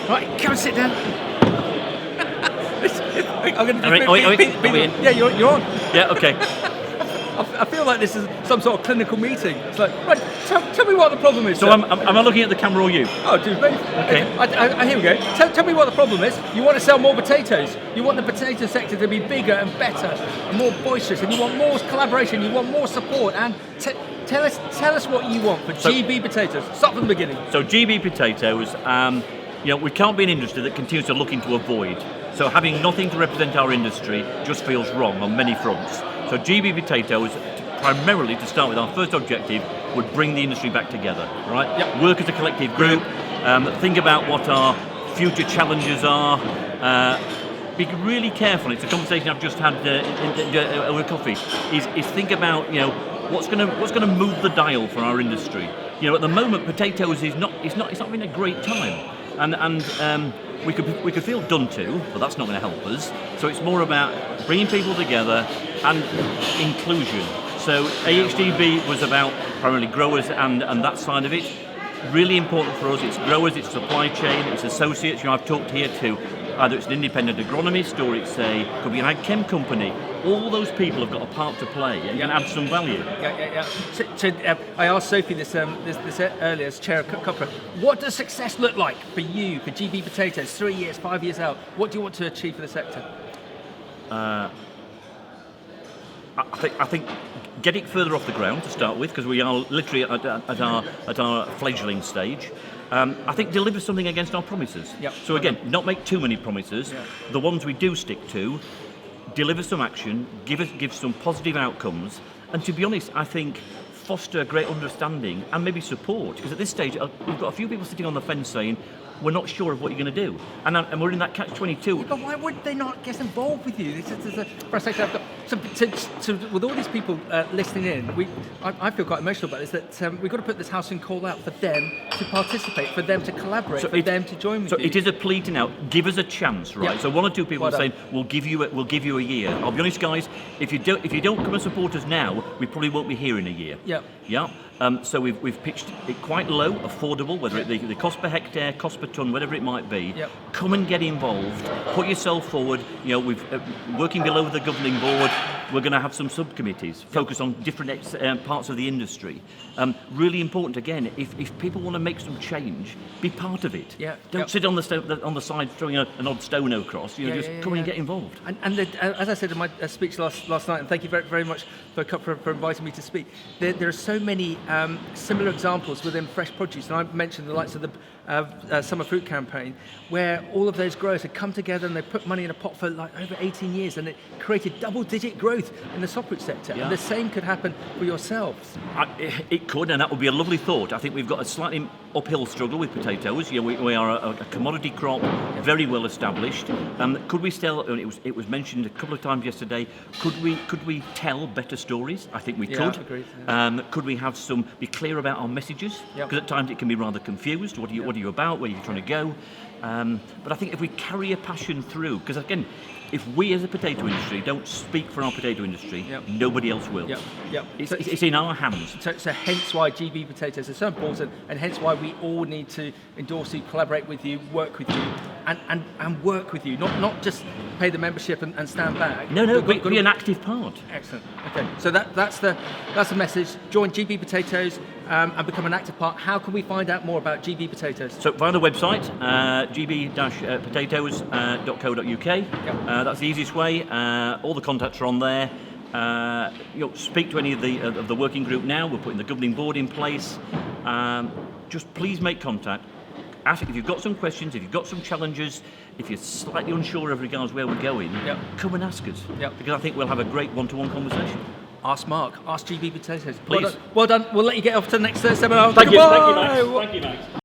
Right, come and sit down. I'm going to Yeah, you're on. Yeah, okay. I feel like this is some sort of clinical meeting. It's like, right, tell me what the problem is. So am I looking at the camera or you? Oh, do me. Okay. Here we go. Tell me what the problem is. You want to sell more potatoes. You want the potato sector to be bigger and better and more boisterous, and you want more collaboration. You want more support. And tell us what you want for GB Potatoes. Start from the beginning. So GB Potatoes, we can't be an industry that continues to look into a void. So having nothing to represent our industry just feels wrong on many fronts. So GB Potatoes, primarily to start with, our first objective would bring the industry back together, right? Yep. Work as a collective group, think about what our future challenges are, be really careful. It's a conversation I've just had over coffee, is think about, what's going to move the dial for our industry. At the moment, potatoes it's not been a great time. And we could feel done to, but that's not going to help us. So it's more about bringing people together and inclusion. So AHDB was about primarily growers and that side of it. Really important for us. It's growers, it's supply chain, it's associates. I've talked here to either it's an independent agronomist or could be an ag chem company. All those people have got a part to play and can add some value. Yeah. So I asked Sophie this earlier as chair of CUPGRA. What does success look like for you, for GB Potatoes, 3 years, 5 years out? What do you want to achieve for the sector? I think get it further off the ground to start with, because we are literally at our fledgling stage. I think deliver something against our promises. Yep. So again, not make too many promises. Yeah. The ones we do stick to, deliver some action, give some positive outcomes, and to be honest, I think foster a great understanding and maybe support. Because at this stage, we've got a few people sitting on the fence saying, we're not sure of what you're going to do, and we're in that catch-22. Yeah, but why would they not get involved with you? For a second, I've got with all these people listening in, I feel quite emotional about this. That we've got to put this house in call out for them to participate, for them to collaborate, for them to join with you. So it is a plea to now give us a chance, right? Yep. So one or two people are saying we'll give you a year. I'll be honest, guys. If you don't come and support us now, we probably won't be here in a year. Yeah. Yeah. So we've pitched it quite low, affordable, whether it be the cost per hectare, cost per tonne, whatever it might be. Yep. Come and get involved. Put yourself forward. We've working below the governing board. We're going to have some subcommittees focus on different parts of the industry. Really important again. If people want to make some change, be part of it. Yeah. Don't sit on the side throwing an odd stone across. Just come and get involved. And as I said in my speech last night, and thank you very, very much for inviting me to speak. There are so many similar examples within fresh produce, and I mentioned the likes of the summer fruit campaign, where all of those growers had come together and they put money in a pot for like over 18 years, and it created double-digit growth in the soft fruit sector. Yeah. And the same could happen for yourselves. It could, and that would be a lovely thought. I think we've got a slightly uphill struggle with potatoes. We are a commodity crop, very well established. Could we still? It was mentioned a couple of times yesterday. Could we tell better stories? I think we could. Agreed. Could we have be clear about our messages? Because at times it can be rather confused. What are you about? Where are you trying to go? But I think if we carry a passion through, because again, if we as a potato industry don't speak for our potato industry, nobody else will. It's in our hands. So hence why GB Potatoes is so important, and hence why we all need to endorse you, collaborate with you, work with you, and work with you, not just pay the membership and stand back. No, be an active part. Excellent. Okay, so that's the message. Join GB Potatoes and become an active part. How can we find out more about GB Potatoes? So via the website, gb-potatoes.co.uk. That's the easiest way. All the contacts are on there. Speak to any of the working group now. We're putting the governing board in place. Just please make contact. Ask if you've got some questions, if you've got some challenges, if you're slightly unsure of regards where we're going, come and ask us. Because I think we'll have a great one-to-one conversation. Ask Mark, ask GB Potatoes. Please. Well done. We'll let you get off to the next seminar. Thank you, Max.